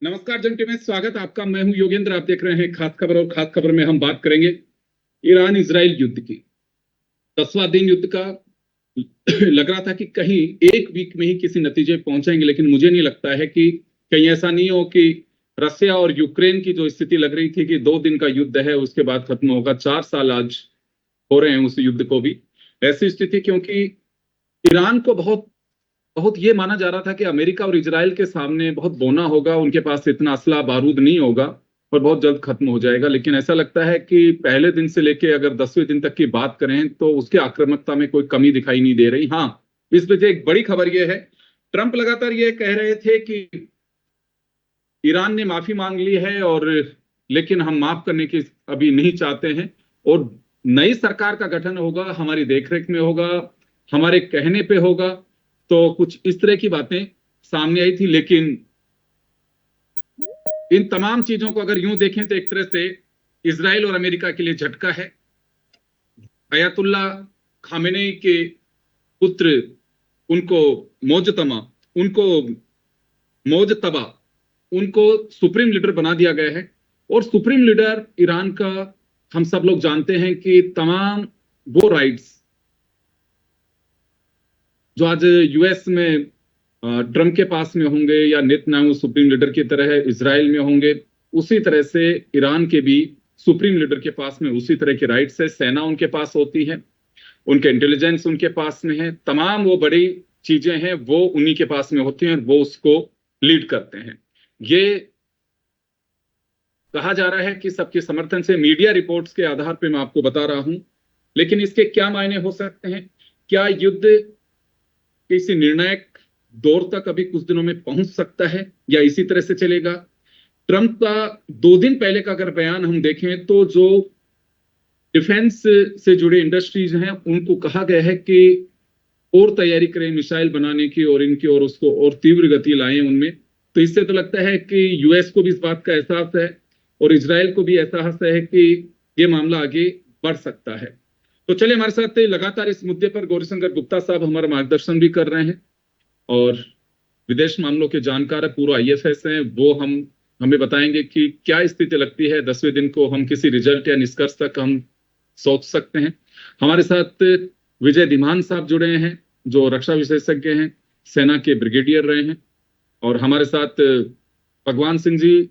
नमस्कार जन में स्वागत आपका। मैं हूं योगेंद्र। आप देख रहे हैं खास खबर, और खास खबर में हम बात करेंगे ईरान इजराइल युद्ध की। 10वां दिन युद्ध का। लग रहा था कि कहीं एक वीक में ही किसी नतीजे पहुंचेंगे, लेकिन मुझे नहीं लगता है कि कहीं ऐसा नहीं हो कि रसिया और यूक्रेन की जो स्थिति लग रही थी कि 2 दिन का युद्ध है उसके बाद खत्म होगा, 4 साल आज हो रहे हैं उस युद्ध को भी। ऐसी स्थिति, क्योंकि ईरान को बहुत बहुत ये माना जा रहा था कि अमेरिका और इजराइल के सामने बहुत बौना होगा, उनके पास इतना असला बारूद नहीं होगा और बहुत जल्द खत्म हो जाएगा। लेकिन ऐसा लगता है कि पहले दिन से लेके अगर 10वें दिन तक की बात करें तो उसके आक्रामकता में कोई कमी दिखाई नहीं दे रही। हाँ, इस वजह एक बड़ी खबर यह है, ट्रंप लगातार ये कह रहे थे कि ईरान ने माफी मांग ली है, और लेकिन हम माफ करने की अभी नहीं चाहते हैं, और नई सरकार का गठन होगा, हमारी देखरेख में होगा, हमारे कहने पे होगा। तो कुछ इस तरह की बातें सामने आई थी। लेकिन इन तमाम चीजों को अगर यूं देखें तो एक तरह से इजराइल और अमेरिका के लिए झटका है। अयातुल्ला खामेनेई के पुत्र उनको मोजतबा उनको सुप्रीम लीडर बना दिया गया है। और सुप्रीम लीडर ईरान का हम सब लोग जानते हैं कि तमाम वो राइट्स जो आज यूएस में ट्रंप के पास में होंगे या नेतन्याहू सुप्रीम लीडर की तरह इजराइल में होंगे, उसी तरह से ईरान के भी सुप्रीम लीडर के पास में उसी तरह के राइट्स है। सेना उनके पास होती है, उनके इंटेलिजेंस उनके पास में है, तमाम वो बड़ी चीजें हैं वो उन्हीं के पास में होती हैं और वो उसको लीड करते हैं। ये कहा जा रहा है कि सबके समर्थन से, मीडिया रिपोर्ट्स के आधार पर मैं आपको बता रहा हूं। लेकिन इसके क्या मायने हो सकते हैं? क्या युद्ध किसी निर्णायक दौर तक अभी कुछ दिनों में पहुंच सकता है या इसी तरह से चलेगा? ट्रंप का 2 दिन पहले का अगर बयान हम देखें तो जो डिफेंस से जुड़े इंडस्ट्रीज हैं उनको कहा गया है कि और तैयारी करें मिसाइल बनाने की, और इनकी और उसको और तीव्र गति लाएं उनमें। तो इससे तो लगता है कि यूएस को भी इस बात का एहसास है और इजराइल को भी एहसास है कि ये मामला आगे बढ़ सकता है। तो चलिए, हमारे साथ लगातार इस मुद्दे पर गौरीशंकर गुप्ता साहब हमारा मार्गदर्शन भी कर रहे हैं और विदेश मामलों के जानकार पूर्व आईएफएस हैं। वो हमें बताएंगे कि क्या स्थिति लगती है 10वें दिन को, हम किसी रिजल्ट या निष्कर्ष तक हम सोच सकते हैं। हमारे साथ विजय धीमान साहब जुड़े हैं जो रक्षा विशेषज्ञ हैं, सेना के ब्रिगेडियर रहे हैं, और हमारे साथ भगवान सिंह जी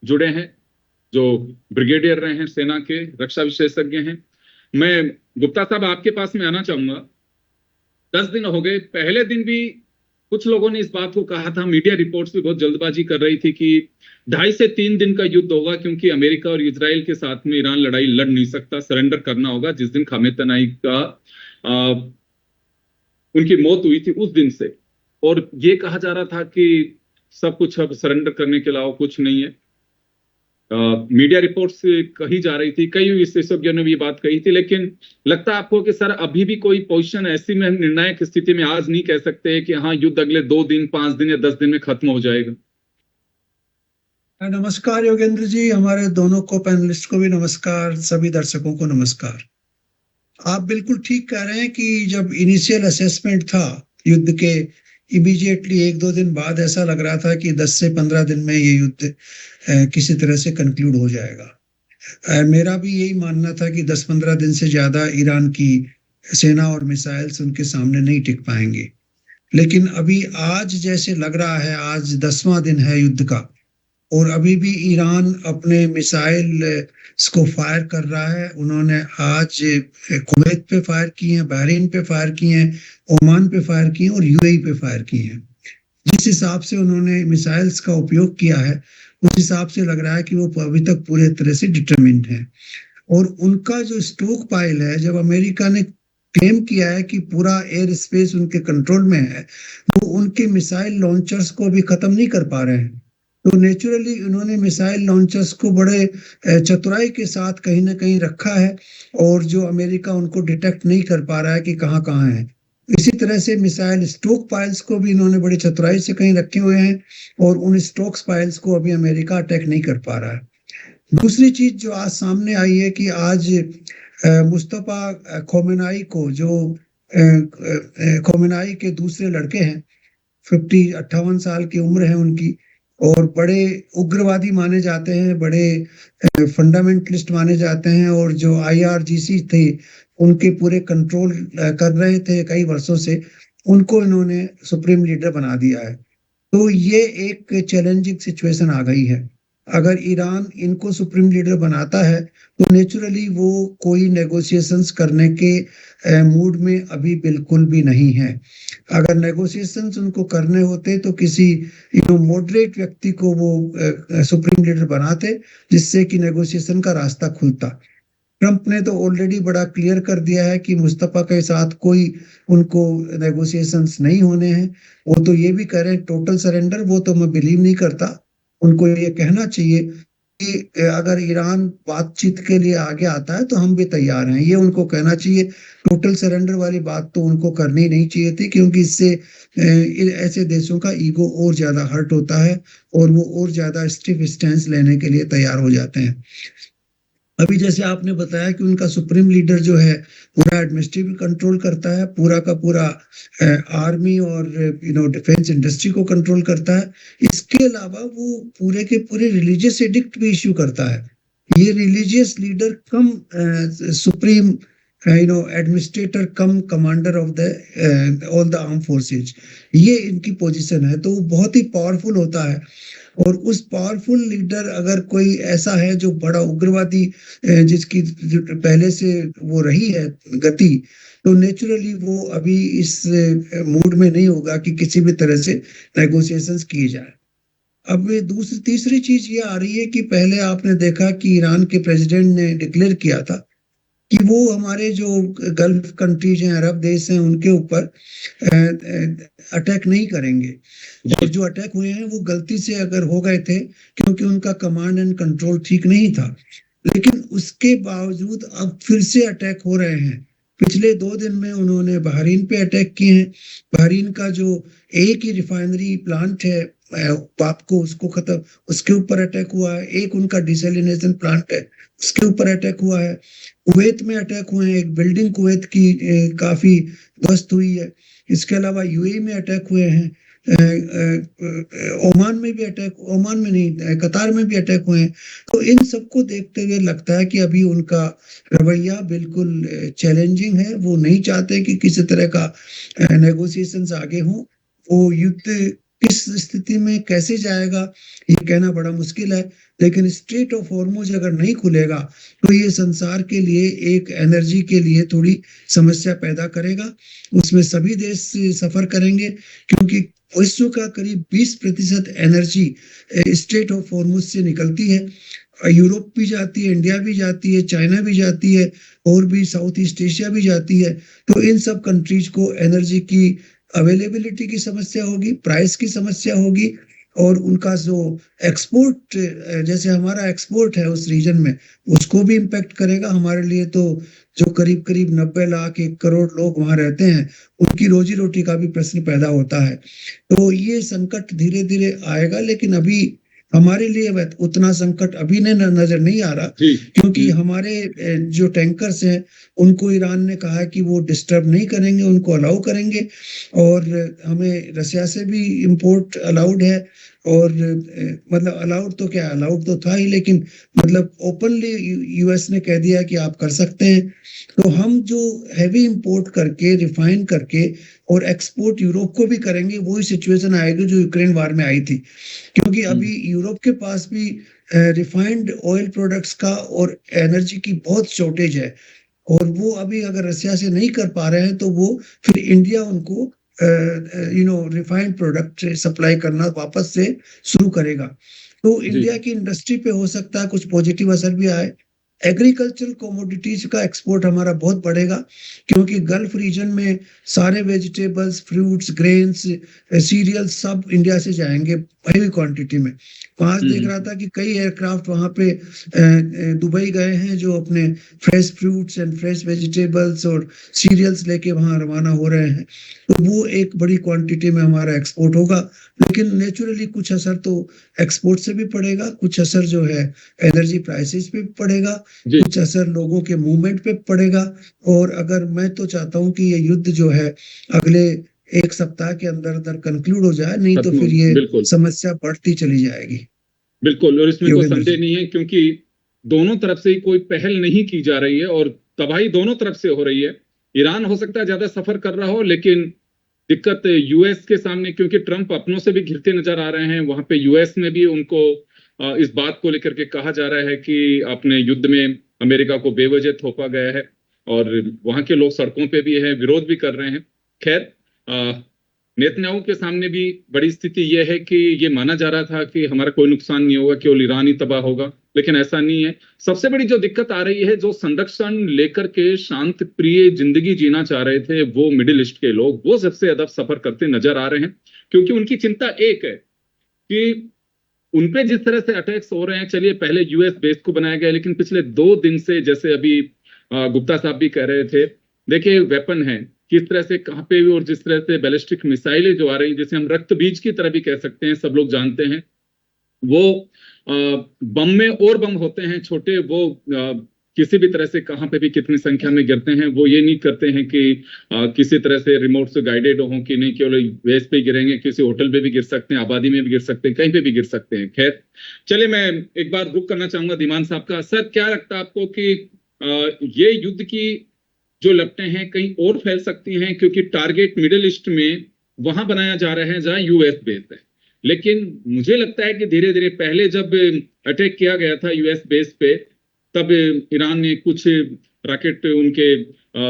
जुड़े हैं जो ब्रिगेडियर रहे हैं, सेना के रक्षा विशेषज्ञ हैं। मैं गुप्ता साहब आपके पास में आना चाहूंगा। 10 दिन हो गए, पहले दिन भी कुछ लोगों ने इस बात को कहा था, मीडिया रिपोर्ट्स भी बहुत जल्दबाजी कर रही थी कि 2.5 से 3 दिन का युद्ध होगा, क्योंकि अमेरिका और इजराइल के साथ में ईरान लड़ाई लड़ नहीं सकता, सरेंडर करना होगा। जिस दिन खामेनेई का उनकी मौत हुई थी उस दिन से, और ये कहा जा रहा था कि सब कुछ अब सरेंडर करने के अलावा कुछ नहीं है। मीडिया रिपोर्ट्स कही जा रही थी, कई विशेषज्ञों ने भी ये बात कही थी। लेकिन लगता है आपको कि सर अभी भी कोई पोजीशन ऐसी में निर्णायक स्थिति में आज नहीं कह सकते कि हाँ युद्ध अगले 2 दिन, 5 दिन या 10 दिन में खत्म हो जाएगा? नमस्कार योगेंद्र जी, हमारे दोनों को पैनलिस्ट को भी नमस्कार, सभी दर्शकों को नमस्कार। आप बिल्कुल ठीक कह रहे हैं कि जब इनिशियल असेसमेंट था युद्ध के इमीडिएटली 1-2 दिन बाद ऐसा लग रहा था कि 10 से 15 दिन में ये युद्ध किसी तरह से कंक्लूड हो जाएगा। मेरा भी यही मानना था कि 10-15 दिन से ज्यादा ईरान की सेना और मिसाइल्स उनके सामने नहीं टिक पाएंगे। लेकिन अभी आज जैसे लग रहा है, आज 10वां दिन है युद्ध का, और अभी भी ईरान अपने मिसाइल को फायर कर रहा है। उन्होंने आज कुवैत पे फायर किए हैं, बहरीन पे फायर किए हैं, ओमान पे फायर किए हैं और यूएई पे फायर किए हैं। जिस हिसाब से उन्होंने मिसाइल्स का उपयोग किया है उस हिसाब से लग रहा है कि वो अभी तक पूरे तरह से डिटरमिन्ड है। और उनका जो स्टॉक पाइल है, जब अमेरिका ने क्लेम किया है कि पूरा एयर स्पेस उनके कंट्रोल में है, वो उनके मिसाइल लॉन्चर्स को अभी खत्म नहीं कर पा रहे हैं। तो नेचुरली उन्होंने मिसाइल लॉन्चर्स को बड़े चतुराई के साथ कहीं ना कहीं रखा है, और जो अमेरिका उनको डिटेक्ट नहीं कर पा रहा है कि कहाँ कहाँ है। इसी तरह से मिसाइल स्टोक पाइल्स को भी इन्होंने बड़ी चतुराई से कहीं रखे हुए हैं, और उन स्टोक्स पाइल्स को अभी अमेरिका अटैक नहीं कर पा रहा है। दूसरी चीज जो आज सामने आई है कि आज मुस्तफा खोमेनाई को, जो खोमेनाई के दूसरे लड़के हैं, 58 साल की उम्र है उनकी, और बड़े उग्रवादी माने जाते हैं, बड़े फंडामेंटलिस्ट माने जाते हैं, और जो आईआरजीसी थे उनके पूरे कंट्रोल कर रहे थे कई वर्षों से, उनको इन्होंने सुप्रीम लीडर बना दिया है। तो ये एक चैलेंजिंग सिचुएशन आ गई है। अगर ईरान इनको सुप्रीम लीडर बनाता है तो नेचुरली वो कोई नेगोशिएशंस करने के मूड में अभी बिल्कुल भी नहीं है। अगर नेगोशिएशंस उनको करने होते तो किसी मॉडरेट व्यक्ति को वो सुप्रीम लीडर बनाते, जिससे कि नेगोशिएशन का रास्ता खुलता। ट्रंप ने तो ऑलरेडी बड़ा क्लियर कर दिया है कि मुस्तफा के साथ कोई उनको नेगोशिएशंस नहीं होने हैं। वो तो ये भी कह रहे हैं टोटल सरेंडर, वो तो मैं बिलीव नहीं करता। उनको ये कहना चाहिए कि अगर ईरान बातचीत के लिए आगे आता है तो हम भी तैयार हैं, ये उनको कहना चाहिए। टोटल सरेंडर वाली बात तो उनको करनी नहीं चाहिए थी, क्योंकि इससे ऐसे देशों का ईगो और ज्यादा हर्ट होता है, और वो और ज्यादा स्टिफ स्टैंस लेने के लिए तैयार हो जाते हैं। अभी जैसे आपने बताया कि उनका सुप्रीम लीडर जो है पूरा एडमिनिस्ट्रेटिव कंट्रोल करता है, पूरा का पूरा आर्मी और डिफेंस इंडस्ट्री को कंट्रोल करता है। इसके अलावा वो पूरे के पूरे रिलीजियस एडिक्ट भी इश्यू करता है। ये religious leader come supreme administrator come commander of the all the arm forces, ये इनकी पोजीशन है। तो वो बहुत ही पावरफुल होता है, और उस पावरफुल लीडर अगर कोई ऐसा है जो बड़ा उग्रवादी जिसकी जो पहले से वो रही है गति, तो नेचुरली वो अभी इस मूड में नहीं होगा कि किसी भी तरह से नेगोशिएशंस किए जाए। अब दूसरी तीसरी चीज ये आ रही है कि पहले आपने देखा कि ईरान के प्रेसिडेंट ने डिक्लेयर किया था कि वो हमारे जो गल्फ कंट्रीज हैं, अरब देश हैं, उनके ऊपर अटैक नहीं करेंगे। और जो अटैक हुए हैं वो गलती से अगर हो गए थे, क्योंकि उनका कमांड एंड कंट्रोल ठीक नहीं था। लेकिन उसके बावजूद अब फिर से अटैक हो रहे हैं। पिछले 2 दिन में उन्होंने बहरीन पे अटैक किए हैं। बहरीन का जो एक ही रिफाइनरी प्लांट है पापको, उसको खत्म, उसके ऊपर अटैक हुआ है। एक उनका डिसैलिनेशन प्लांट है, उसके ऊपर अटैक हुआ है। कुवैत में अटैक हुए हैं, एक बिल्डिंग कुवैत की काफी ध्वस्त हुई है। इसके अलावा यूएई में अटैक हुए हैं, ओमान में भी अटैक, ओमान में नहीं, कतार में भी अटैक हुए हैं। तो इन सबको देखते हुए लगता है कि अभी उनका रवैया बिल्कुल चैलेंजिंग है। वो नहीं चाहते कि किसी तरह का नेगोशिएशंस आगे हों। वो युद्ध किस स्थिति में कैसे जाएगा ये कहना बड़ा मुश्किल है, लेकिन स्ट्रेट ऑफ हॉर्मुज अगर नहीं खुलेगा तो ये संसार के लिए, एक एनर्जी के लिए थोड़ी समस्या पैदा करेगा। उसमें सभी देश सफर करेंगे, क्योंकि विश्व का करीब 20% एनर्जी स्ट्रेट ऑफ हॉर्मुज से निकलती है। यूरोप भी जाती है, इंडिया भी जाती है, चाइना भी जाती है, और भी साउथ ईस्ट एशिया भी जाती है। तो इन सब कंट्रीज को एनर्जी की अवेलेबिलिटी की समस्या होगी, प्राइस की समस्या होगी, और उनका जो एक्सपोर्ट, जैसे हमारा एक्सपोर्ट है उस रीजन में, उसको भी इम्पेक्ट करेगा। हमारे लिए तो जो करीब करीब 90 लाख 1 करोड़ लोग वहां रहते हैं, उनकी रोजी रोटी का भी प्रश्न पैदा होता है। तो ये संकट धीरे धीरे आएगा, लेकिन अभी हमारे लिए उतना संकट अभी नजर नहीं आ रहा, क्योंकि हमारे जो टैंकर्स हैं उनको ईरान ने कहा कि वो डिस्टर्ब नहीं करेंगे, उनको अलाउ करेंगे। और हमें रसिया से भी इंपोर्ट अलाउड है, और मतलब अलाउड तो क्या, अलाउड तो था ही, लेकिन मतलब ओपनली यूएस ने कह दिया कि आप कर सकते हैं। तो हम जो हैवी इंपोर्ट करके, रिफाइन करके और एक्सपोर्ट यूरोप को भी करेंगे, वही सिचुएशन आएगी जो यूक्रेन वार में आई थी। क्योंकि अभी यूरोप के पास भी रिफाइंड ऑयल प्रोडक्ट्स का और एनर्जी की बहुत शॉर्टेज है, और वो अभी अगर रसिया से नहीं कर पा रहे हैं तो वो फिर इंडिया उनको रिफाइंड प्रोडक्ट सप्लाई करना वापस से शुरू करेगा। तो इंडिया की इंडस्ट्री पे हो सकता है कुछ पॉजिटिव असर भी आए, एग्रीकल्चरल कमोडिटीज का एक्सपोर्ट हमारा बहुत बढ़ेगा, क्योंकि गल्फ रीजन में सारे वेजिटेबल्स, फ्रूट्स, ग्रेन्स, सीरियल्स सब इंडिया से जाएंगे हेवी क्वांटिटी में। आज देख रहा था कि कई एयरक्राफ्ट वहां पे दुबई गए हैं, जो अपने fresh fruits and fresh vegetables और सीरियल्स लेके वहां रवाना हो रहे हैं। तो वो एक बड़ी क्वांटिटी में हमारा एक्सपोर्ट होगा। लेकिन नेचुरली कुछ असर तो एक्सपोर्ट से भी पड़ेगा, कुछ असर जो है एनर्जी प्राइसेस पे पड़ेगा, जी कुछ असर लोगों के मूवमेंट पे पड़ेगा। और अगर मैं तो चाहता हूं कि ये युद्ध जो है अगले एक सप्ताह के अंदर अंदर कंक्लूड हो जाए, नहीं तो फिर ये बिल्कुल समस्या बढ़ती चली जाएगी। बिल्कुल, और इसमें कोई योगेंद्र संदेह जी। नहीं है, क्योंकि दोनों तरफ से ही कोई पहल नहीं की जा रही है और तबाही दोनों तरफ से हो रही है। ईरान हो सकता है ज्यादा सफर कर रहा हो, लेकिन दिक्कत यूएस के सामने, क्योंकि ट्रंप अपनों से भी घिरते नजर आ रहे हैं। वहां पे यूएस में भी उनको इस बात को लेकर के कहा जा रहा है कि अपने युद्ध में अमेरिका को बेवजह थोपा गया है, और वहां के लोग सड़कों पे भी हैं, विरोध भी कर रहे हैं। खैर, नेतन्याहू के सामने भी बड़ी स्थिति यह है कि ये माना जा रहा था कि हमारा कोई नुकसान नहीं होगा, केवल ईरान ही तबाह होगा, लेकिन ऐसा नहीं है। सबसे बड़ी जो दिक्कत आ रही है, जो संरक्षण लेकर के शांत प्रिय जिंदगी जीना चाह रहे थे वो मिडिल ईस्ट के लोग, वो सबसे ज्यादा सफर करते नजर आ रहे हैं। क्योंकि उनकी चिंता एक है कि उनपे जिस तरह से अटैक्स हो रहे हैं, चलिए पहले यूएस बेस को बनाया गया, लेकिन पिछले 2 दिन से, जैसे अभी गुप्ता साहब भी कह रहे थे, देखिए वेपन है किस तरह से कहां पे भी, और जिस तरह से बैलिस्टिक मिसाइलें जो आ रही, जैसे हम रक्त बीज की तरह भी कह सकते हैं, सब लोग जानते हैं वो बम में और बम होते हैं छोटे, वो किसी भी तरह से कहां पे भी कितनी संख्या में गिरते हैं। वो ये नहीं करते हैं कि किसी तरह से रिमोट से गाइडेड हो कि नहीं केवल वेस्ट पे गिरेंगे, किसी होटल पे भी गिर सकते हैं, आबादी में भी गिर सकते हैं, कहीं पे भी गिर सकते हैं। खैर चलिए, मैं एक बार रुक करना चाहूंगा धीमान साहब का। सर, क्या लगता है आपको कि ये युद्ध की जो लपटें हैं कहीं और फैल सकती हैं, क्योंकि टारगेट मिडिल ईस्ट में वहां बनाया जा रहा है जहां यूएस बेस है, लेकिन मुझे लगता है कि धीरे धीरे, पहले जब अटैक किया गया था यूएस बेस पे, तब ईरान ने कुछ रॉकेट उनके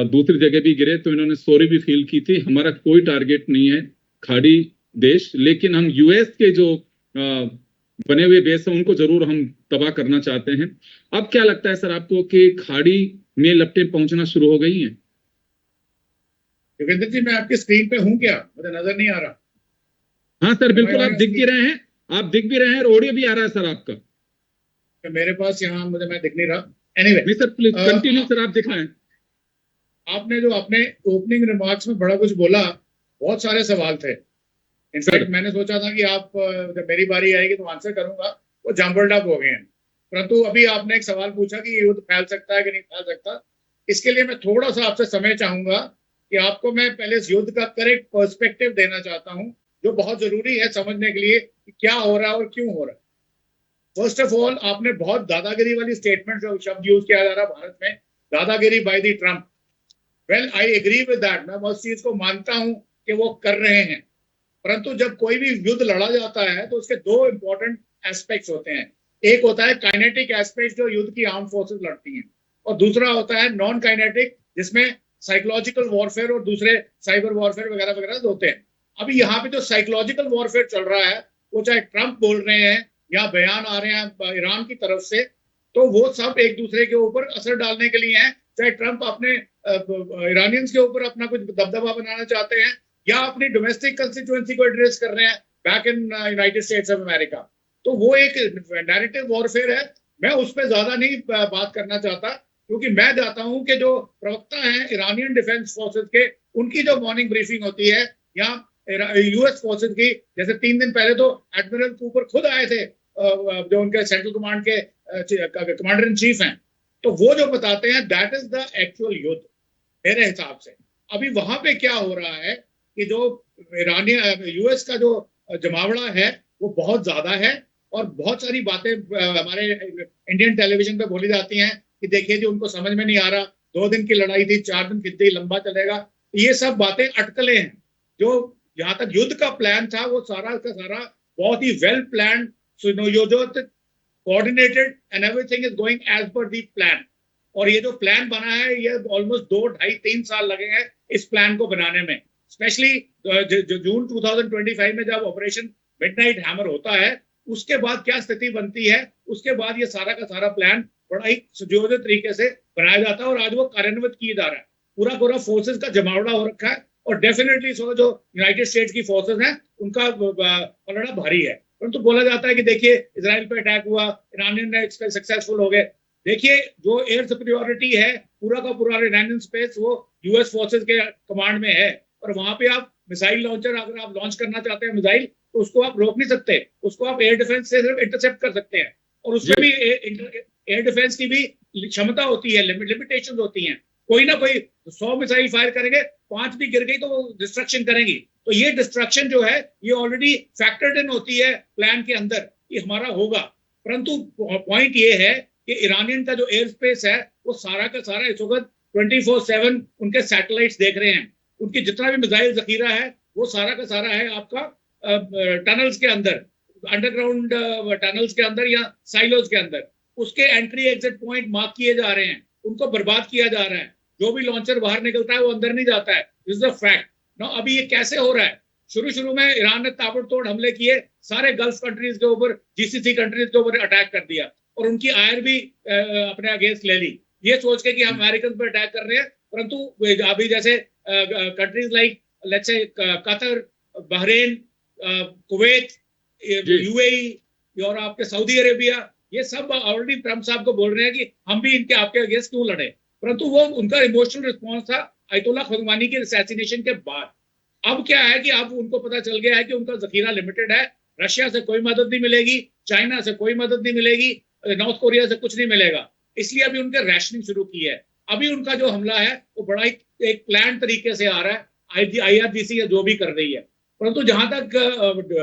दूसरी जगह भी गिरे, तो इन्होंने सॉरी भी फील की थी, हमारा कोई टारगेट नहीं है खाड़ी देश, लेकिन हम यूएस के जो बने हुए बेस है उनको जरूर हम तबाह करना चाहते हैं। अब क्या लगता है सर आपको कि खाड़ी में लपटें पहुंचना शुरू हो गई हैं? योगेंद्र जी, मैं आपकी स्क्रीन पे हूं क्या? मुझे नजर नहीं आ रहा। हाँ सर, बिल्कुल आप दिख भी रहे हैं, आप दिख भी रहे हैं, और ऑडियो भी आ रहा है सर आपका। तो मेरे पास यहाँ मुझे, मैं दिख नहीं रहा। एनीवे, नहीं सर, प्लीज कंटिन्यू सर, आप दिख रहे हैं। आपने जो अपने ओपनिंग रिमार्क्स में बड़ा कुछ बोला, बहुत सारे सवाल थे। इनफैक्ट मैंने सोचा था कि आप, जब मेरी बारी आएगी तो आंसर करूंगा, वो जम्बल्ड अप हो गए हैं। परंतु अभी आपने एक सवाल पूछा कि युद्ध फैल सकता है कि नहीं फैल सकता। इसके लिए मैं थोड़ा सा आपसे समय चाहूंगा कि आपको मैं पहले इस युद्ध का करेक्ट पर्सपेक्टिव देना चाहता हूं, जो बहुत जरूरी है समझने के लिए कि क्या हो रहा है और क्यों हो रहा है। फर्स्ट ऑफ ऑल, आपने बहुत दादागिरी वाली स्टेटमेंट, जो शब्द यूज किया जा रहा है भारत में, दादागिरी by the Trump. Well, I agree with that. मैं उस चीज को मानता हूं कि वो कर रहे हैं। परंतु जब कोई भी युद्ध लड़ा जाता है तो उसके दो इंपॉर्टेंट एस्पेक्ट्स होते हैं। एक होता है काइनेटिक एस्पेक्ट, जो युद्ध की आर्म फोर्सेस लड़ती हैं, और दूसरा होता है नॉन काइनेटिक, जिसमें साइकोलॉजिकल वॉरफेयर और दूसरे साइबर वॉरफेयर वगैरह वगैरह होते हैं। अभी यहाँ पे जो साइकोलॉजिकल वॉरफेयर चल रहा है, वो चाहे ट्रंप बोल रहे हैं या बयान आ रहे हैं ईरान की तरफ से, तो वो सब एक दूसरे के ऊपर असर डालने के लिए हैं। चाहे ट्रंप अपने ईरानियंस के ऊपर अपना कुछ दबदबा बनाना चाहते हैं, या अपनी डोमेस्टिक कंस्टिट्यूएंसी को एड्रेस कर रहे हैं back in United states of America. तो वो एक नैरेटिव वॉरफेयर है। मैं उस पर ज्यादा नहीं बात करना चाहता, क्योंकि मैं चाहता हूं कि जो प्रवक्ता हैं ईरानियन डिफेंस फोर्सेस के, उनकी जो मॉर्निंग ब्रीफिंग होती है, या यूएस फोर्सेस की, जैसे 3 दिन पहले तो एडमिरल कूपर खुद आए थे, जो उनके सेंट्रल कमांड के कमांडर इन चीफ हैं, तो वो जो बताते हैं, दैट इज द एक्चुअल युद्ध मेरे हिसाब से। अभी वहां पे क्या हो रहा है कि जो ईरानी यूएस का जो जमावड़ा है वो बहुत ज्यादा है, और बहुत सारी बातें हमारे इंडियन टेलीविजन पे बोली जाती हैं कि देखिए जी, उनको समझ में नहीं आ रहा, 2 दिन की लड़ाई थी, 4 दिन कितनी लंबा चलेगा। ये सब बातें अटकलें हैं। जो यहाँ तक युद्ध का प्लान था, वो सारा का सारा बहुत ही well plan, coordinated, and everything is going as per the plan. और ये जो प्लान बना है, ये ऑलमोस्ट 2, 2.5, 3 साल लगे हैं इस प्लान को बनाने में। स्पेशली जून 2025 में जब ऑपरेशन मिडनाइट हैमर होता है, उसके बाद क्या स्थिति बनती है, उसके बाद ये सारा का सारा प्लान बड़ा ही सुयोजित तरीके से बनाया जाता है और आज वो कार्यान्वित किया जा रहा है। पूरा पूरा फोर्सेस का जमावड़ा हो रखा है और डेफिनेटली जो यूनाइटेड स्टेट्स की फोर्सेस हैं उनका पलड़ा भारी है। परंतु बोला जाता है कि देखिए इजराइल पे अटैक हुआ, ईरानियन ने सक्सेसफुल हो गए। देखिए जो एयर सुपीरियॉरिटी है पूरा का पूरा ईरानियन स्पेस वो यूएस फोर्सेस के कमांड में है और वहां पे आप मिसाइल लॉन्चर अगर आप लॉन्च करना चाहते हैं मिसाइल तो उसको आप रोक नहीं सकते, उसको आप एयर डिफेंस से सिर्फ इंटरसेप्ट कर सकते हैं और उसमें भी एयर डिफेंस की भी क्षमता होती है, लिमिटेशन होती हैं। कोई ना कोई 100 मिसाइल फायर करेंगे, 5 भी गिर गई तो वो डिस्ट्रक्शन करेंगी। तो ये डिस्ट्रक्शन जो है ये ऑलरेडी फैक्टर्ड इन होती है प्लान के अंदर, ये हमारा होगा। परंतु पॉइंट ये है कि ईरानियन का जो एयर स्पेस है वो सारा का सारा इस वक्त 24/7 उनके सैटेलाइट्स देख रहे हैं। उनकी जितना भी मिसाइल जखीरा है वो सारा का सारा है आपका टनल्स के अंदर, अंडरग्राउंड टनल्स के अंदर या साइलोज के अंदर। उसके एंट्री एग्जिट पॉइंट मार्क किए जा रहे हैं, उनको बर्बाद किया जा रहा है। जो भी लॉन्चर बाहर निकलता है वो अंदर नहीं जाता है। This is a fact. ना अभी ये कैसे हो रहा है? शुरू में ईरान ने ताबड़तोड़ हमले किए, सारे गल्फ कंट्रीज के ऊपर, जीसीसी कंट्रीज के ऊपर अटैक कर दिया और उनकी आयर भी अपने अगेंस्ट ले ली, ये सोच के कि हम अमेरिकन पर अटैक कर रहे हैं। परंतु अभी जैसे countries like let's say Qatar, Bahrain, Kuwait, UAE और आपके सऊदी अरेबिया, ये सब ऑलरेडी ट्रम्प साहब को बोल रहे हैं कि हम भी इनके आपके अगेंस्ट क्यों लड़े। परंतु वो उनका इमोशनल रिस्पॉन्स था अयतुल्ला खुमैनी के असैसिनेशन के बाद। अब क्या है कि अब उनको पता चल गया है कि उनका जखीरा लिमिटेड है, रशिया से कोई मदद नहीं मिलेगी, चाइना से कोई मदद नहीं मिलेगी, नॉर्थ कोरिया से कुछ नहीं मिलेगा। इसलिए अभी उनके रैशनिंग शुरू की है। अभी उनका जो हमला है वो बड़ा एक प्लान तरीके से आ रहा है, IRGC जो भी कर रही है। परंतु जहां तक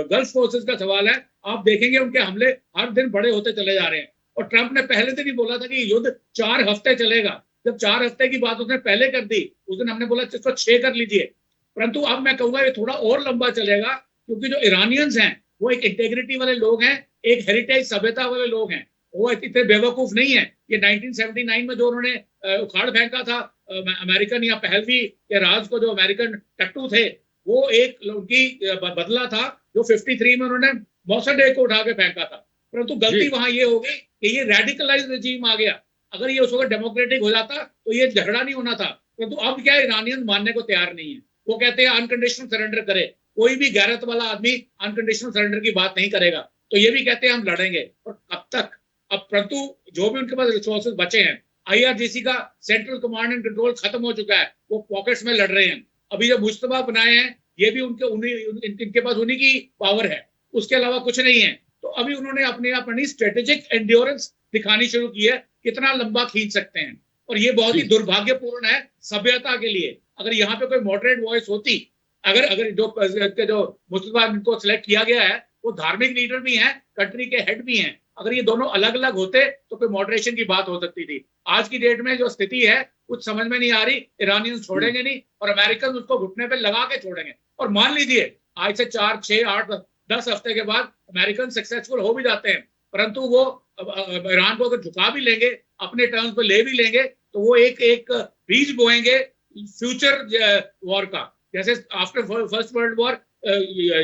गल्फ फोर्सेस का सवाल है, आप देखेंगे उनके हमले हर दिन बड़े होते चले जा रहे हैं। और ट्रंप ने पहले दिन ही बोला था कि युद्ध 4 हफ्ते चलेगा। जब 4 हफ्ते की बात उसने पहले कर दी, उस दिन हमने बोला इसको 6 कर लीजिए। परंतु अब मैं कहूंगा ये थोड़ा और लंबा चलेगा, क्योंकि जो ईरानियंस हैं वो एक इंटेग्रिटी वाले लोग हैं, एक हेरिटेज सभ्यता वाले लोग हैं, वो इतने बेवकूफ नहीं है। ये 1979 में जो उन्होंने उखाड़ फेंका था अमेरिकन या पहलवी के राज को, जो अमेरिकन टट्टू थे, वो एक उनकी बदला था जो 53 में उन्होंने मॉसड को उठा के फेंका था। परंतु गलती वहां ये हो गई कि ये रेडिकलाइज रजीम आ गया। अगर ये उस वक्त डेमोक्रेटिक हो जाता तो ये झगड़ा नहीं होना था। परंतु अब क्या, ईरानियन मानने को तैयार नहीं है। वो कहते हैं अनकंडीशनल सरेंडर करे। कोई भी गैरत वाला आदमी अनकंडीशनल सरेंडर की बात नहीं करेगा। तो ये भी कहते हैं हम लड़ेंगे, और कब तक? अब परंतु जो भी उनके पास रिसोर्सेज बचे हैं, IRGC का सेंट्रल कमांड एंड कंट्रोल खत्म हो चुका है, वो पॉकेट्स में लड़ रहे हैं। अभी जो मुश्तबा बनाए हैं ये भी इनके पास उन्हीं की पावर है, उसके अलावा कुछ नहीं है। तो अभी उन्होंने अपनी स्ट्रेटेजिक एंड्योरेंस दिखानी शुरू की है, कितना लंबा खींच सकते हैं। और ये बहुत ही दुर्भाग्यपूर्ण है सभ्यता के लिए। अगर यहाँ पे कोई मॉडरेट वॉइस होती, अगर जो मुस्तफा को सिलेक्ट किया गया है वो धार्मिक लीडर भी हैं, कंट्री के हेड भी हैं, अगर ये दोनों अलग अलग होते तो कोई मॉडरेशन की बात हो सकती थी। आज की डेट में जो स्थिति है कुछ समझ में नहीं आ रही। ईरानियंस छोड़ेंगे नहीं और अमेरिकन उसको घुटने पे लगा के छोड़ेंगे। और मान लीजिए आज से 4, 6, 8, 10 हफ्ते के बाद अमेरिकन सक्सेसफुल हो भी जाते हैं, परंतु वो ईरान को अगर झुका भी लेंगे, अपने टर्म्स पे ले भी लेंगे, तो वो एक बीज बोएंगे फ्यूचर वॉर का। जैसे after first world war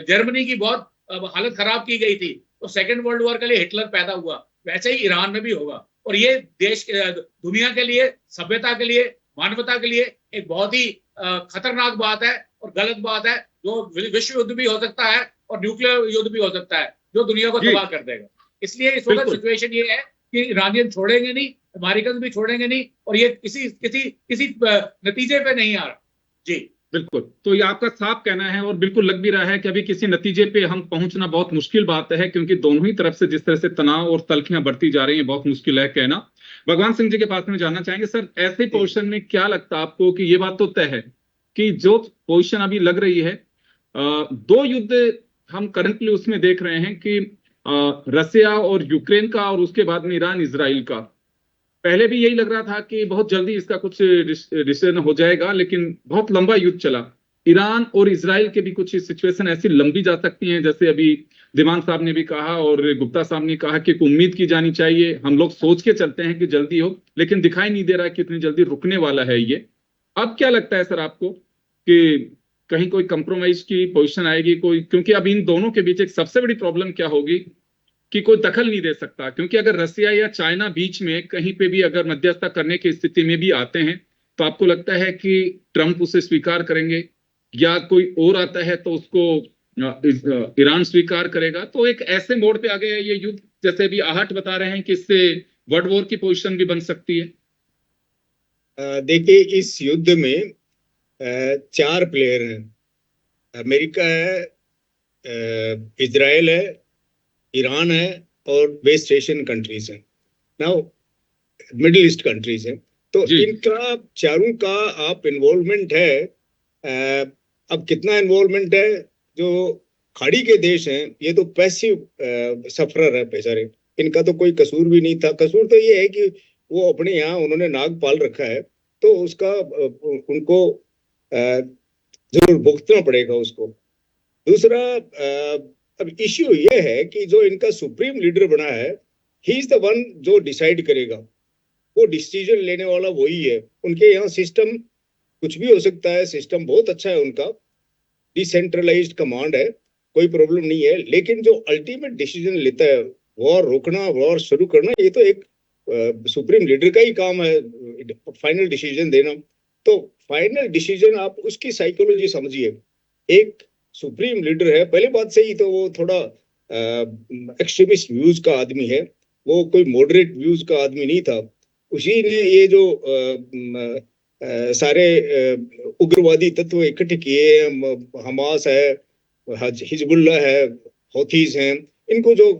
Germany की बहुत हालत खराब की गई थी, तो सेकेंड वर्ल्ड वॉर के लिए हिटलर पैदा हुआ, वैसे ही ईरान में भी होगा। और ये देश दुनिया के लिए, सभ्यता के लिए, मानवता के लिए एक बहुत ही खतरनाक बात है और गलत बात है, जो विश्व युद्ध भी हो सकता है और न्यूक्लियर युद्ध भी हो सकता है, जो दुनिया को तबाह कर देगा। इसलिए इस वक्त सिचुएशन ये है कि ईरानियन छोड़ेंगे नहीं, अमेरिकन भी छोड़ेंगे नहीं, और ये किसी नतीजे पे नहीं आ रहा। जी बिल्कुल, तो ये आपका साफ कहना है और बिल्कुल लग भी रहा है कि अभी किसी नतीजे पे हम पहुंचना बहुत मुश्किल बात है, क्योंकि दोनों ही तरफ से जिस तरह से तनाव और तल्खियां बढ़ती जा रही हैं, बहुत मुश्किल है कहना। भगवान सिंह जी के पास में जानना चाहेंगे, सर ऐसे पोजीशन में क्या लगता है आपको कि ये बात तो तय है कि जो पोजीशन अभी लग रही है, 2 युद्ध हम करंटली उसमें देख रहे हैं कि रसिया और यूक्रेन का, और उसके बाद में ईरान इजराइल का। पहले भी यही लग रहा था कि बहुत जल्दी इसका कुछ डिसीजन हो जाएगा, लेकिन बहुत लंबा युद्ध चला। ईरान और इजराइल के भी कुछ सिचुएशन ऐसी लंबी जा सकती हैं, जैसे अभी दिमान साहब ने भी कहा और गुप्ता साहब ने कहा कि उम्मीद की जानी चाहिए। हम लोग सोच के चलते हैं कि जल्दी हो, लेकिन दिखाई नहीं दे रहा है कि इतनी जल्दी रुकने वाला है ये। अब क्या लगता है सर आपको कि कहीं कोई कंप्रोमाइज की पोजीशन आएगी कोई? क्योंकि अब इन दोनों के बीच एक सबसे बड़ी प्रॉब्लम क्या होगी कि कोई दखल नहीं दे सकता, क्योंकि अगर रसिया या चाइना बीच में कहीं पे भी अगर मध्यस्थता करने की स्थिति में भी आते हैं तो आपको लगता है कि ट्रंप उसे स्वीकार करेंगे, या कोई और आता है तो उसको ईरान स्वीकार करेगा? तो एक ऐसे मोड़ पे आ गया है ये युद्ध, जैसे अभी आहट बता रहे हैं कि इससे वर्ल्ड वॉर की पोजीशन भी बन सकती है। देखिए, इस युद्ध में 4 प्लेयर हैं। अमेरिका है, इजराइल है, ईरान है और वेस्ट एशियन कंट्रीज हैं, नाउ मिडिल ईस्ट कंट्रीज हैं। तो इनका चारों का आप इन्वॉल्वमेंट है। अब कितना इन्वॉल्वमेंट है? जो खाड़ी के देश हैं ये तो पैसिव सफरर है बेचारे, इनका तो कोई कसूर भी नहीं था। कसूर तो ये है कि वो अपने यहाँ उन्होंने नाग पाल रखा है, तो उसका उनको जरूर भुगतना पड़ेगा उसको। दूसरा, अब इश्यू ये है कि जो इनका सुप्रीम लीडर बना है, ही इज द वन जो डिसाइड करेगा, वो डिसीजन लेने वाला वही है। उनके यहाँ सिस्टम कुछ भी हो सकता है, सिस्टम बहुत अच्छा है उनका, डिसेंट्रलाइज्ड कमांड है, कोई प्रॉब्लम नहीं है। लेकिन जो अल्टीमेट डिसीजन लेता है, वॉर रोकना, वॉर शुरू करना, ये तो एक सुप्रीम लीडर का ही काम है, फाइनल डिसीजन देना। तो फाइनल डिसीजन आप उसकी साइकोलॉजी समझिए। एक सुप्रीम लीडर है, पहली बात से ही तो वो थोड़ा एक्सट्रीमिस्ट व्यूज का आदमी है, वो कोई मॉडरेट व्यूज का आदमी नहीं था। उसी ने ये जो सारे उग्रवादी तत्व इकट्ठे किए, हमास है, हिजबुल्लाह है, हौथीज हैं, इनको जो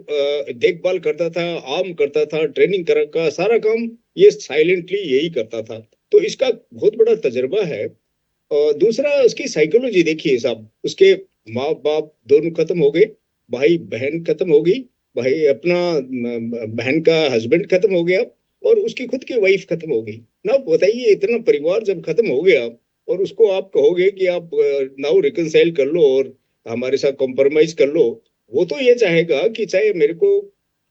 देखभाल करता था, आर्म करता था, ट्रेनिंग का सारा काम ये साइलेंटली यही करता था। तो इसका बहुत बड़ा तजर्बा है। और दूसरा, उसकी साइकोलॉजी देखिए साहब, उसके माँ बाप दोनों खत्म हो गए, भाई बहन खत्म हो गई, भाई अपना बहन का हस्बैंड खत्म हो गया और उसकी खुद की वाइफ खत्म हो गई ना। बताइए, इतना परिवार जब खत्म हो गया और उसको आप कहोगे कि आप नाउ रिकंसाइल कर लो और हमारे साथ कॉम्प्रोमाइज कर लो, वो तो ये चाहेगा कि चाहे मेरे को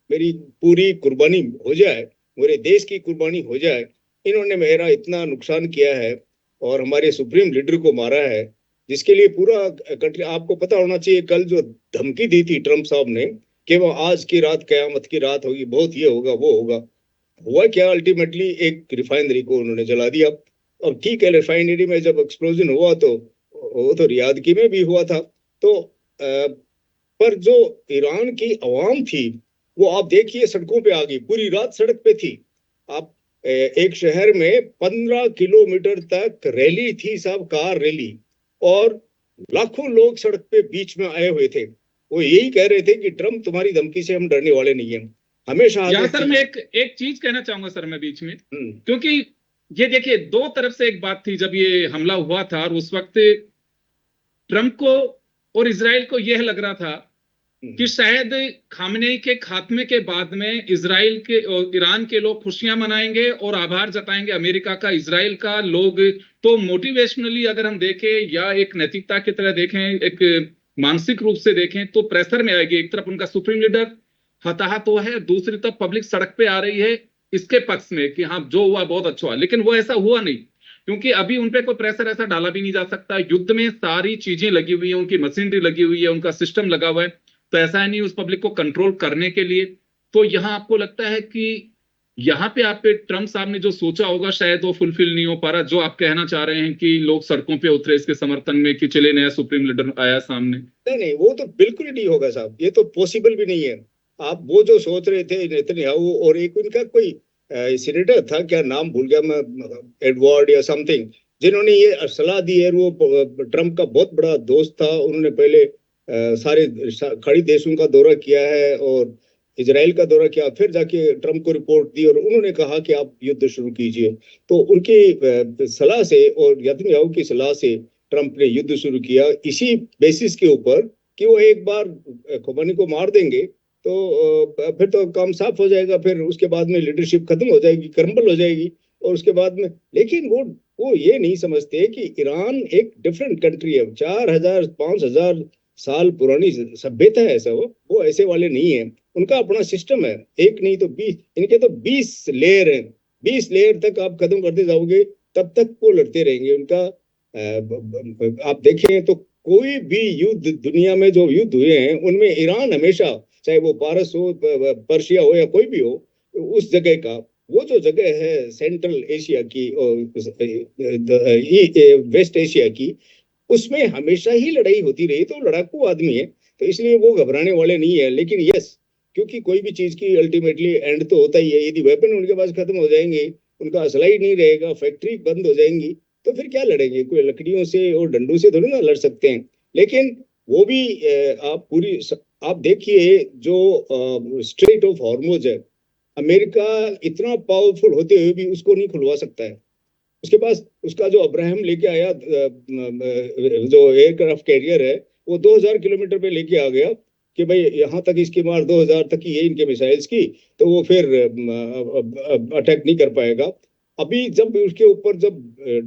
मेरी पूरी कुर्बानी हो जाए, मेरे देश की कुर्बानी हो जाए, इन्होंने मेरा इतना नुकसान किया है और हमारे सुप्रीम लीडर को मारा है, जिसके लिए पूरा कंट्री, आपको पता होना चाहिए कल जो धमकी दी थी ट्रंप साहब ने कि वो आज की रात कयामत की रात होगी, बहुत ये होगा वो होगा, हुआ क्या? अल्टीमेटली एक रिफाइनरी को उन्होंने जला दिया। अब ठीक है, रिफाइनरी में जब एक्सप्लोजन हुआ तो वो तो रियादगी में भी हुआ था। तो पर जो ईरान की आवाम थी वो आप देखिए सड़कों पे आ गई, पूरी रात सड़क पे थी। आप एक शहर में 15 किलोमीटर तक रैली थी साहब, कार रैली, और लाखों लोग सड़क पे बीच में आए हुए थे। वो यही कह रहे थे कि ट्रम्प तुम्हारी धमकी से हम डरने वाले नहीं हैं। हमेशा यहाँ सर मैं एक चीज कहना चाहूंगा सर, मैं बीच में, क्योंकि ये देखिए दो तरफ से एक बात थी। जब ये हमला हुआ था और उस वक्त ट्रंप को और इजराइल को यह लग रहा था कि शायद खामनेई के खात्मे के बाद में इजराइल के और ईरान के लोग खुशियां मनाएंगे और आभार जताएंगे अमेरिका का, इजराइल का लोग। तो मोटिवेशनली अगर हम देखें या एक नैतिकता की तरह देखें, एक मानसिक रूप से देखें, तो प्रेशर में आएगी। एक तरफ उनका सुप्रीम लीडर हताहत हुआ है, दूसरी तरफ पब्लिक सड़क पे आ रही है इसके पक्ष में कि हाँ जो हुआ बहुत अच्छा हुआ। लेकिन वो ऐसा हुआ नहीं, क्योंकि अभी उनपे कोई प्रेशर ऐसा डाला भी नहीं जा सकता। युद्ध में सारी चीजें लगी हुई है, उनकी मशीनरी लगी हुई है, उनका सिस्टम लगा हुआ है, तो ऐसा है नहीं उस पब्लिक को कंट्रोल करने के लिए। तो यहाँ आपको लगता है कि यहाँ पे आप पे ट्रंप साहब ने जो सोचा होगा शायद वो फुलफिल नहीं हो पा रहा, जो आप कहना चाह रहे हैं कि लोग सड़कों पे उतरे इसके समर्थन में कि चले नया सुप्रीम लीडर आया सामने? नहीं, वो तो बिल्कुल नहीं होगा साहब, ये तो पॉसिबल भी नहीं है। आप वो जो सोच रहे थे नेतन्याहू, और एक उनका कोई सीनेटर था, क्या नाम भूल गया मैं, एडवर्ड या समथिंग, जिन्होंने ये सलाह दी है। वो ट्रंप का बहुत बड़ा दोस्त था, उन्होंने पहले सारे खाड़ी देशों का दौरा किया है और इजराइल का दौरा किया, फिर जाके ट्रंप को रिपोर्ट दी और उन्होंने कहा कि आप युद्ध शुरू कीजिए। तो उनकी सलाह से और नेतन्याहू की सलाह से ट्रंप ने युद्ध शुरू किया, इसी बेसिस के ऊपर कि वो एक बार खुबानी को मार देंगे तो फिर तो काम साफ हो जाएगा, फिर उसके बाद में लीडरशिप खत्म हो जाएगी, क्रम्बल हो जाएगी। और उसके बाद में, लेकिन वो ये नहीं समझते कि ईरान एक डिफरेंट कंट्री है, 4000-5000 साल पुरानी सभ्यता है। ऐसा वो ऐसे वाले नहीं है, उनका अपना सिस्टम है। एक नहीं तो 20, इनके तो 20 लेयर हैं, 20 लेयर तक आप खत्म करते जाओगे तब तक वो लड़ते रहेंगे। उनका आप देखें तो कोई भी युद्ध दुनिया में जो युद्ध हुए हैं उनमें ईरान हमेशा चाहे वो पारस हो, पर्शिया हो या कोई भी हो, उस जगह का वो जो जगह है सेंट्रल एशिया की और वेस्ट एशिया की, उसमें हमेशा ही लड़ाई होती रही। तो लड़ाकू आदमी है, तो इसलिए वो घबराने वाले नहीं है। लेकिन यस, क्योंकि कोई भी चीज की अल्टीमेटली एंड तो होता ही है। यदि वेपन उनके पास खत्म हो जाएंगे, उनका असला ही नहीं रहेगा, फैक्ट्री बंद हो जाएंगी, तो फिर क्या लड़ेंगे? कोई लकड़ियों से और डंडों से थोड़ी ना लड़ सकते हैं। लेकिन वो भी आप देखिए जो स्ट्रेट ऑफ हॉर्मुज है, अमेरिका इतना पावरफुल होते हुए भी उसको नहीं खुलवा सकता है। उसके पास उसका जो अब्राहम लेके आया जो एयरक्राफ्ट कैरियर है, वो 2000 किलोमीटर पे लेके आ गया कि भाई यहाँ तक इसकी मार 2000 तक की है इनके मिसाइल्स की, तो वो फिर अटैक नहीं कर पाएगा। अभी जब उसके ऊपर जब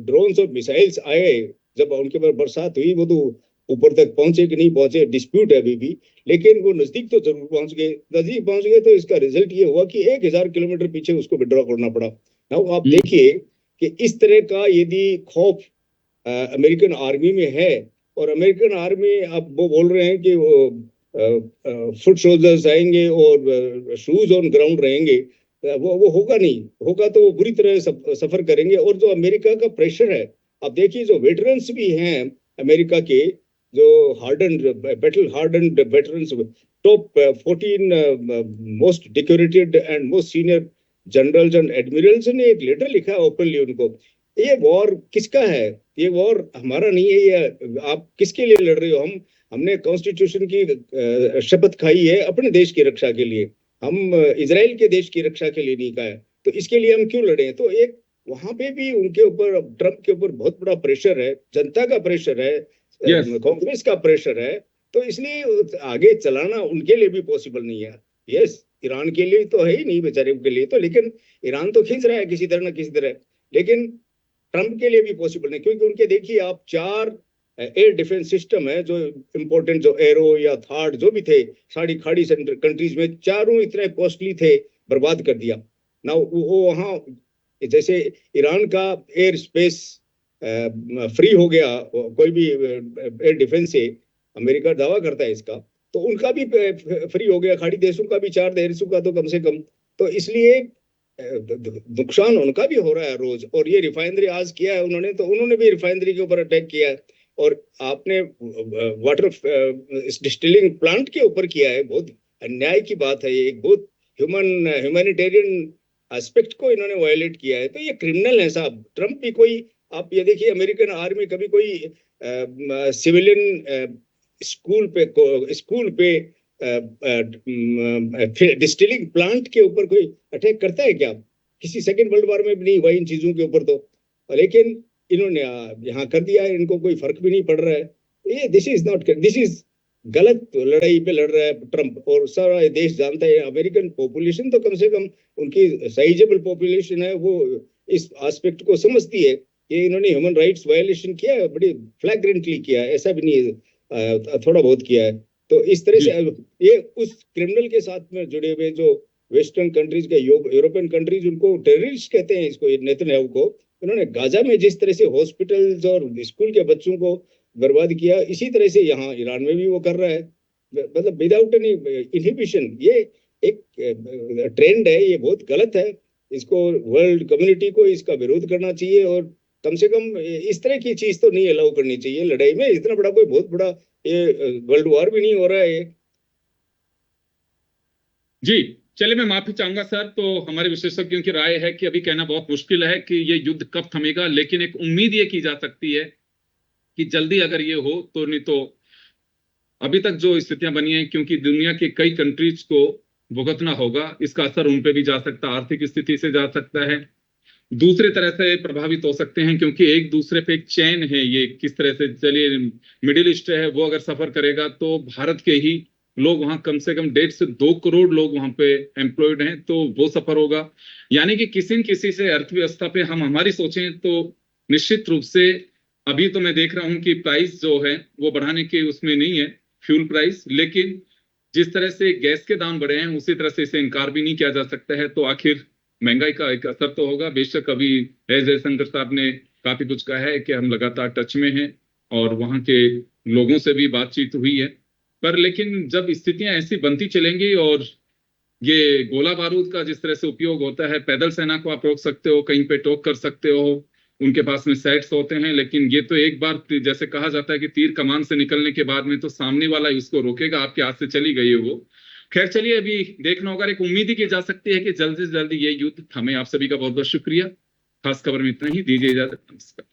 ड्रोन्स और मिसाइल्स आए, जब उनके ऊपर बरसात हुई, वो तो ऊपर तक पहुंचे कि नहीं पहुंचे डिस्प्यूट है अभी भी, लेकिन वो नजदीक तो जरूर पहुंच गए। नजदीक पहुंच गए तो इसका रिजल्ट ये हुआ कि 1000 किलोमीटर पीछे उसको विड्रॉ करना पड़ा। नाउ आप देखिए कि इस तरह का यदि खौफ अमेरिकन आर्मी में है, और अमेरिकन आर्मी अब वो बोल रहे हैं कि वो फुट सोल्जर्स आएंगे और शूज ऑन ग्राउंड रहेंगे, वो होगा नहीं। होगा तो वो बुरी तरह सफर करेंगे। और जो अमेरिका का प्रेशर है, आप देखिए जो वेटरन्स भी हैं अमेरिका के, जो hardened battle hardened veterans, top 14 most decorated and most senior generals and Admirals ने एक लेटर लिखा है ओपनली उनको। ये वॉर किसका है? ये वॉर हमारा नहीं है। ये आप किसके लिए लड़ रहे हो? हमने कॉन्स्टिट्यूशन की शपथ खाई है अपने देश की रक्षा के लिए। हम इजराइल के देश की रक्षा के लिए नहीं खाया, तो इसके लिए हम क्यों लड़े? तो एक वहां पे भी उनके ऊपर, ट्रम्प के ऊपर बहुत बड़ा प्रेशर है, जनता का प्रेशर है, कांग्रेस का प्रेशर है। तो इसलिए आगे चलाना उनके लिए भी पॉसिबल नहीं है। यस, ईरान के लिए तो है ही नहीं बेचारे के लिए तो, लेकिन ईरान तो खींच रहा है किसी तरह ना किसी तरह। लेकिन ट्रम्प के लिए भी पॉसिबल नहीं, क्योंकि उनके देखिए आप 4 एयर डिफेंस सिस्टम है जो इम्पोर्टेंट, जो एरो या थार्ड जो भी थे सारी खाड़ी कंट्रीज में, चारों इतने कॉस्टली थे, बर्बाद कर दिया ना। वो वहाँ जैसे ईरान का एयर स्पेस फ्री हो गया कोई भी एयर डिफेंस से, अमेरिका दावा करता है इसका, तो उनका भी फ्री हो गया, खाड़ी देशों का भी, 4 देशों का तो कम से कम। तो इसलिए नुकसान उनका भी हो रहा है रोज। और ये रिफाइनरी आज किया है उन्होंने, तो उन्होंने भी रिफाइनरी के ऊपर अटैक किया है। और आपने वाटर डिस्टिलिंग प्लांट के ऊपर किया है। बहुत अन्याय की बात है ये, एक बहुत ह्यूमैनिटेरियन एस्पेक्ट को इन्होंने वायलेट किया है। तो ये क्रिमिनल है साहब। ट्रम्प भी कोई, आप ये देखिए अमेरिकन आर्मी कभी कोई सिविलियन स्कूल पे डिस्टिलिंग प्लांट के ऊपर कोई अटैक करता है क्या? किसी सेकेंड वर्ल्ड वॉर में भी नहीं हुआ इन चीजों के ऊपर तो। लेकिन इन्होंने यहाँ कर दिया है, इनको कोई फर्क भी नहीं पड़ रहा है। ये दिस इज गलत लड़ाई पे लड़ रहा है ट्रम्प। और सारा देश जानता है, अमेरिकन पॉपुलेशन तो कम से कम उनकी साइजेबल पॉपुलेशन है, वो इस एस्पेक्ट को समझती है। ये इन्होंने ह्यूमन राइट्स वायलेशन किया है, बड़ी फ्लैग्रेंटली किया है, ऐसा भी नहीं थोड़ा बहुत किया है। तो इस तरह से ये उस क्रिमिनल के साथ में जुड़े हुए जो वेस्टर्न कंट्रीज के, यूरोपियन कंट्रीज, उनको टेररिस्ट कहते हैं इसको, नेतन्याहू को। उन्होंने गाजा में जिस तरह से हॉस्पिटल्स और स्कूल के बच्चों को बर्बाद किया, इसी तरह से यहाँ ईरान में भी वो कर रहा है, मतलब विदाउट एनी इनहिबिशन। ये एक ट्रेंड है, ये बहुत गलत है। इसको वर्ल्ड कम्युनिटी को इसका विरोध करना चाहिए, और कम से कम इस तरह की चीज तो नहीं अलाउ करनी चाहिए लड़ाई में। इतना बड़ा कोई बहुत बड़ा ये वर्ल्ड वॉर भी नहीं हो रहा है। जी चलिए, मैं माफी चाहूंगा सर। तो हमारे विशेषज्ञों की राय है कि अभी कहना बहुत मुश्किल है कि ये युद्ध कब थमेगा, लेकिन एक उम्मीद ये की जा सकती है कि जल्दी अगर ये हो तो। नहीं तो अभी तक जो स्थितियां बनी हैं, क्योंकि दुनिया के कई कंट्रीज को भुगतना होगा, इसका असर उन पे भी जा सकता है, आर्थिक स्थिति से जा सकता है, दूसरे तरह से प्रभावित हो सकते हैं, क्योंकि एक दूसरे पे एक चैन है। ये किस तरह से, चलिए मिडिल ईस्ट है, वो अगर सफर करेगा तो भारत के ही लोग वहां कम से कम 1.5 से 2 करोड़ लोग वहां पे एम्प्लॉयड हैं, तो वो सफर होगा। यानी कि किसी न किसी से अर्थव्यवस्था पे हम हमारी सोचें तो निश्चित रूप से अभी तो मैं देख रहा हूं कि प्राइस जो है वो बढ़ाने के उसमें नहीं है, फ्यूल प्राइस, लेकिन जिस तरह से गैस के दाम बढ़े हैं उसी तरह से इसे इनकार भी नहीं किया जा सकता है। तो आखिर महंगाई का एक असर तो होगा। बेशक अभी एस जयशंकर साहब ने काफी कुछ कहा है कि हम लगातार टच में हैं और वहां के लोगों से भी बातचीत हुई है, पर लेकिन जब स्थितियां ऐसी बनती चलेंगी और ये गोला बारूद का जिस तरह से उपयोग होता है, पैदल सेना को आप रोक सकते हो, कहीं पे टोक कर सकते हो, उनके पास में सेट्स होते हैं, लेकिन ये तो एक बार जैसे कहा जाता है कि तीर कमान से निकलने के बाद में तो सामने वाला इसको रोकेगा, आपके हाथ से चली गई है वो। खैर चलिए, अभी देखना होगा, एक उम्मीद ही की जा सकती है कि जल्दी से जल्दी ये युद्ध थमे। आप सभी का बहुत बहुत शुक्रिया। खास खबर में इतना ही, दीजिए इजाजत, नमस्कार।